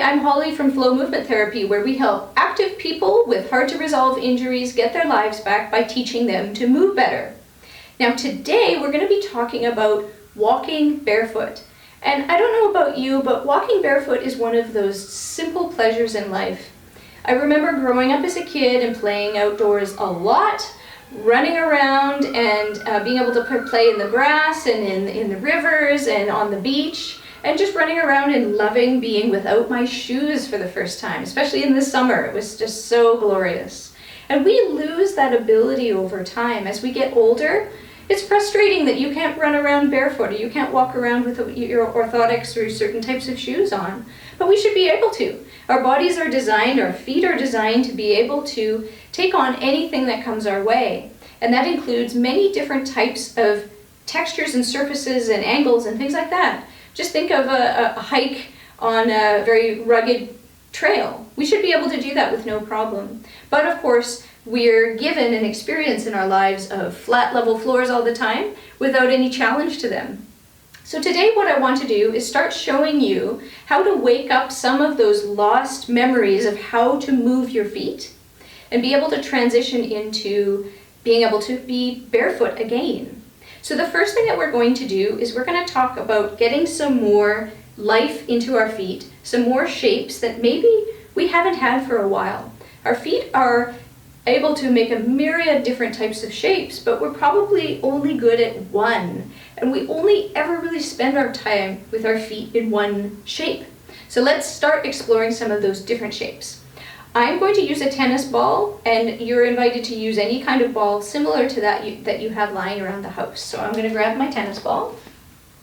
I'm Holly from Flow Movement Therapy, where we help active people with hard-to-resolve injuries get their lives back by teaching them to move better. Now today we're going to be talking about walking barefoot. And I don't know about you, but walking barefoot is one of those simple pleasures in life. I remember growing up as a kid and playing outdoors a lot, running around and being able to play in the grass and in the rivers and on the beach, and just running around and loving being without my shoes for the first time, especially in the summer. It was just so glorious. And we lose that ability over time. As we get older, it's frustrating that you can't run around barefoot or you can't walk around with your orthotics or certain types of shoes on. But we should be able to. Our bodies are designed, our feet are designed to be able to take on anything that comes our way. And that includes many different types of textures and surfaces and angles and things like that. Just think of a hike on a very rugged trail. We should be able to do that with no problem. But of course, we're given an experience in our lives of flat level floors all the time without any challenge to them. So today what I want to do is start showing you how to wake up some of those lost memories of how to move your feet and be able to transition into being able to be barefoot again. So the first thing that we're going to do is we're going to talk about getting some more life into our feet, some more shapes that maybe we haven't had for a while. Our feet are able to make a myriad different types of shapes, but we're probably only good at one. And we only ever really spend our time with our feet in one shape. So let's start exploring some of those different shapes. I'm going to use a tennis ball, and you're invited to use any kind of ball similar to that you have lying around the house. So I'm going to grab my tennis ball.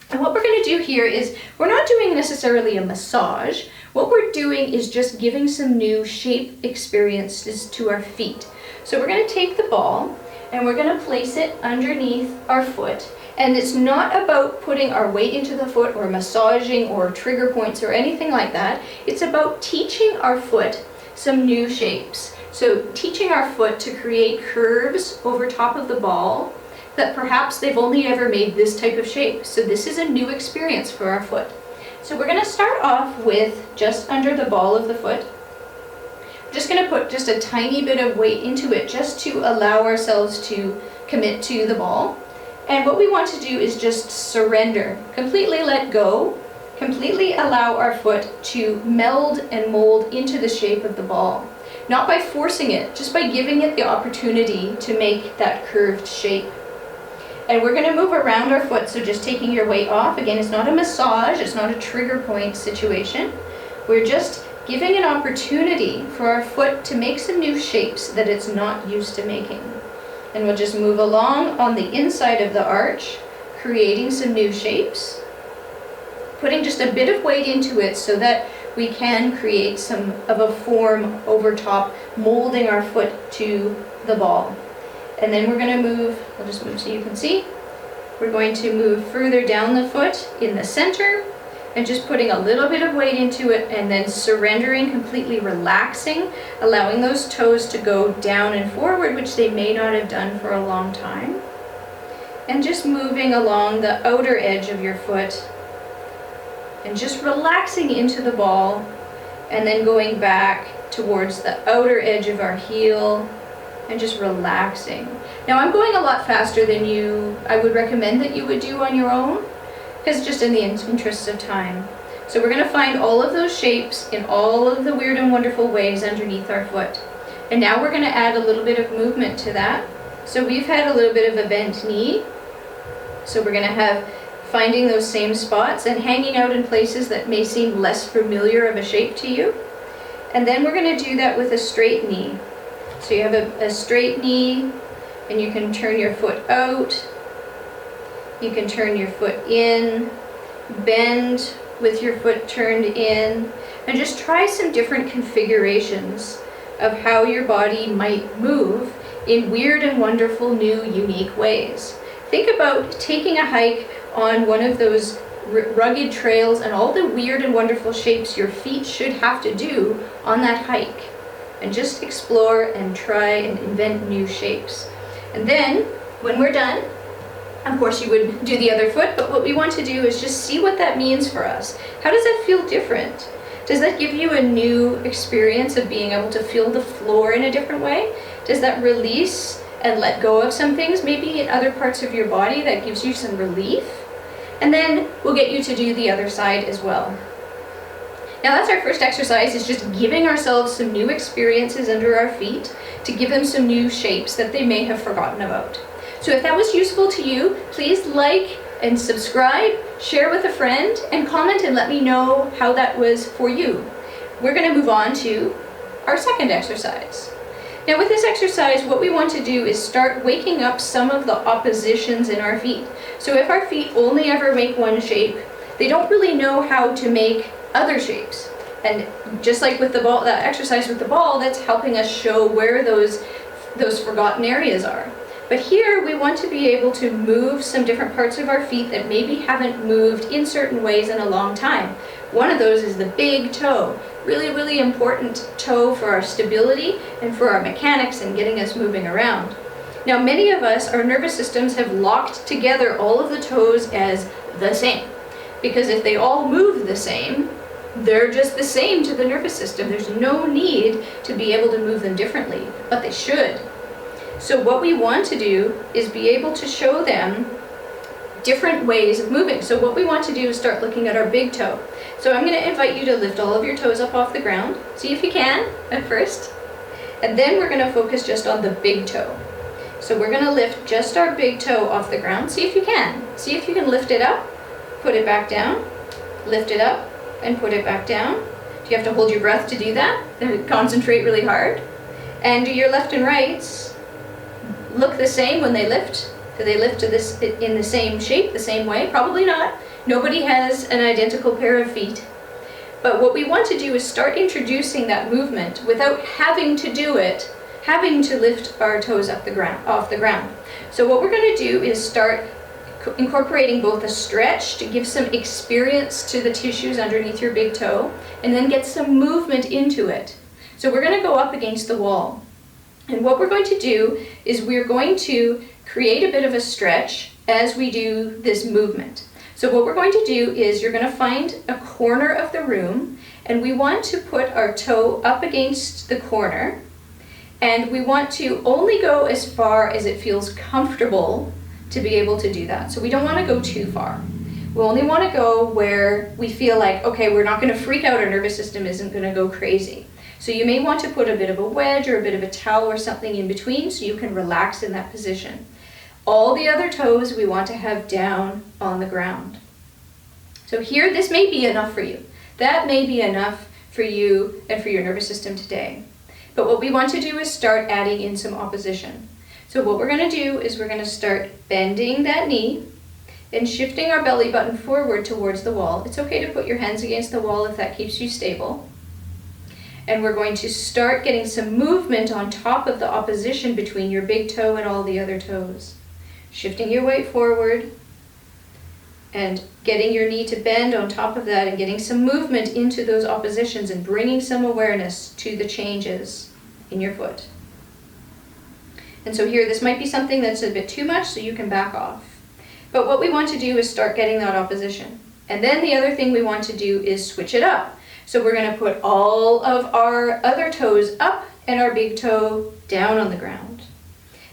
And what we're going to do here is, we're not doing necessarily a massage. What we're doing is just giving some new shape experiences to our feet. So we're going to take the ball, and we're going to place it underneath our foot. And it's not about putting our weight into the foot or massaging or trigger points or anything like that. It's about teaching our foot some new shapes. So teaching our foot to create curves over top of the ball that perhaps they've only ever made this type of shape. So this is a new experience for our foot. So we're going to start off with just under the ball of the foot. I'm just going to put just a tiny bit of weight into it just to allow ourselves to commit to the ball. And what we want to do is just surrender, completely let go, completely allow our foot to meld and mold into the shape of the ball. Not by forcing it, just by giving it the opportunity to make that curved shape. And we're going to move around our foot, so just taking your weight off. Again, it's not a massage, it's not a trigger point situation. We're just giving an opportunity for our foot to make some new shapes that it's not used to making. And we'll just move along on the inside of the arch, creating some new shapes, putting just a bit of weight into it so that we can create some of a form over top, molding our foot to the ball. And then we're going to move, I'll just move so you can see, we're going to move further down the foot in the center and just putting a little bit of weight into it and then surrendering, completely relaxing, allowing those toes to go down and forward, which they may not have done for a long time. And just moving along the outer edge of your foot and just relaxing into the ball, and then going back towards the outer edge of our heel and just relaxing. Now I'm going a lot faster than I would recommend that you would do on your own, because just in the interests of time. So we're going to find all of those shapes in all of the weird and wonderful ways underneath our foot. And now we're going to add a little bit of movement to that. So we've had a little bit of a bent knee. So we're going to have finding those same spots and hanging out in places that may seem less familiar of a shape to you. And then we're going to do that with a straight knee. So you have a straight knee, and you can turn your foot out. You can turn your foot in, bend with your foot turned in, and just try some different configurations of how your body might move in weird and wonderful, new, unique ways. Think about taking a hike on one of those rugged trails and all the weird and wonderful shapes your feet should have to do on that hike. And just explore and try and invent new shapes. And then, when we're done, of course you would do the other foot, but what we want to do is just see what that means for us. How does that feel different? Does that give you a new experience of being able to feel the floor in a different way? Does that release and let go of some things, maybe in other parts of your body, that gives you some relief? And then we'll get you to do the other side as well. Now that's our first exercise, is just giving ourselves some new experiences under our feet to give them some new shapes that they may have forgotten about. So if that was useful to you, please like and subscribe, share with a friend, and comment and let me know how that was for you. We're going to move on to our second exercise. Now with this exercise, what we want to do is start waking up some of the oppositions in our feet. So if our feet only ever make one shape, they don't really know how to make other shapes. And just like with the ball, that exercise with the ball, that's helping us show where those forgotten areas are. But here we want to be able to move some different parts of our feet that maybe haven't moved in certain ways in a long time. One of those is the big toe. Really, really important toe for our stability and for our mechanics and getting us moving around. Now, many of us, our nervous systems have locked together all of the toes as the same. Because if they all move the same, they're just the same to the nervous system. There's no need to be able to move them differently, but they should. So what we want to do is be able to show them different ways of moving. So what we want to do is start looking at our big toe. So I'm going to invite you to lift all of your toes up off the ground. See if you can at first. And then we're going to focus just on the big toe. So we're going to lift just our big toe off the ground. See if you can. See if you can lift it up, put it back down, lift it up, and put it back down. Do you have to hold your breath to do that? Concentrate really hard. And do your left and rights look the same when they lift? Do they lift to this in the same shape, the same way? Probably not. Nobody has an identical pair of feet. But what we want to do is start introducing that movement without having to do it, having to lift our toes off the ground. So what we're going to do is start incorporating both a stretch to give some experience to the tissues underneath your big toe, and then get some movement into it. So we're going to go up against the wall. And what we're going to do is we're going to create a bit of a stretch as we do this movement. So what we're going to do is you're going to find a corner of the room, and we want to put our toe up against the corner, and we want to only go as far as it feels comfortable to be able to do that. So we don't want to go too far. We only want to go where we feel like, okay, we're not going to freak out, our nervous system isn't going to go crazy. So you may want to put a bit of a wedge or a bit of a towel or something in between so you can relax in that position. All the other toes we want to have down on the ground. So here, this may be enough for you. That may be enough for you and for your nervous system today. But what we want to do is start adding in some opposition. So what we're going to do is we're going to start bending that knee and shifting our belly button forward towards the wall. It's okay to put your hands against the wall if that keeps you stable. And we're going to start getting some movement on top of the opposition between your big toe and all the other toes. Shifting your weight forward and getting your knee to bend on top of that and getting some movement into those oppositions and bringing some awareness to the changes in your foot. And so here, this might be something that's a bit too much, so you can back off. But what we want to do is start getting that opposition. And then the other thing we want to do is switch it up. So we're going to put all of our other toes up and our big toe down on the ground.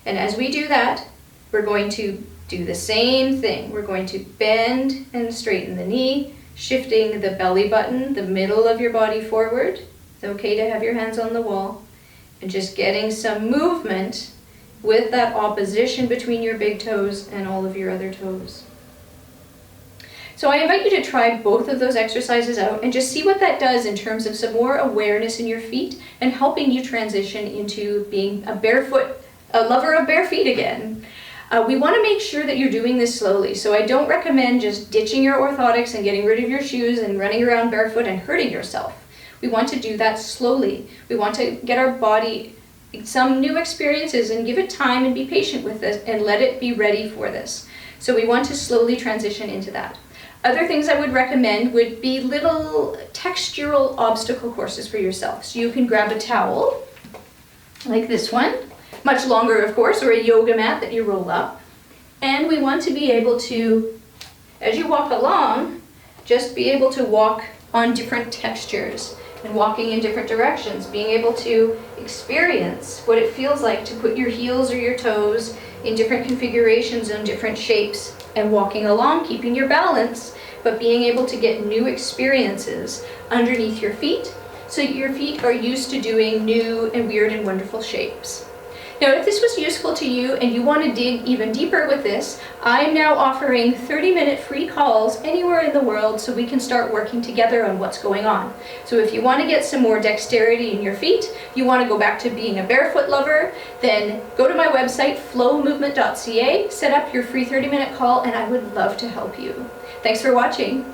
And as we do that, we're going to do the same thing. We're going to bend and straighten the knee, shifting the belly button, the middle of your body forward. It's okay to have your hands on the wall. And just getting some movement with that opposition between your big toes and all of your other toes. So I invite you to try both of those exercises out and just see what that does in terms of some more awareness in your feet and helping you transition into being a lover of bare feet again. We want to make sure that you're doing this slowly, so I don't recommend just ditching your orthotics and getting rid of your shoes and running around barefoot and hurting yourself. We want to do that slowly. We want to get our body some new experiences and give it time and be patient with this and let it be ready for this. So we want to slowly transition into that. Other things I would recommend would be little textural obstacle courses for yourself. So you can grab a towel, like this one, much longer of course, or a yoga mat that you roll up. And we want to be able to, as you walk along, just be able to walk on different textures and walking in different directions, being able to experience what it feels like to put your heels or your toes in different configurations and different shapes, and walking along, keeping your balance, but being able to get new experiences underneath your feet so your feet are used to doing new and weird and wonderful shapes. Now, if this was useful to you and you want to dig even deeper with this, I'm now offering 30-minute free calls anywhere in the world so we can start working together on what's going on. So if you want to get some more dexterity in your feet, you want to go back to being a barefoot lover, then go to my website, flowmovement.ca, set up your free 30-minute call, and I would love to help you. Thanks for watching.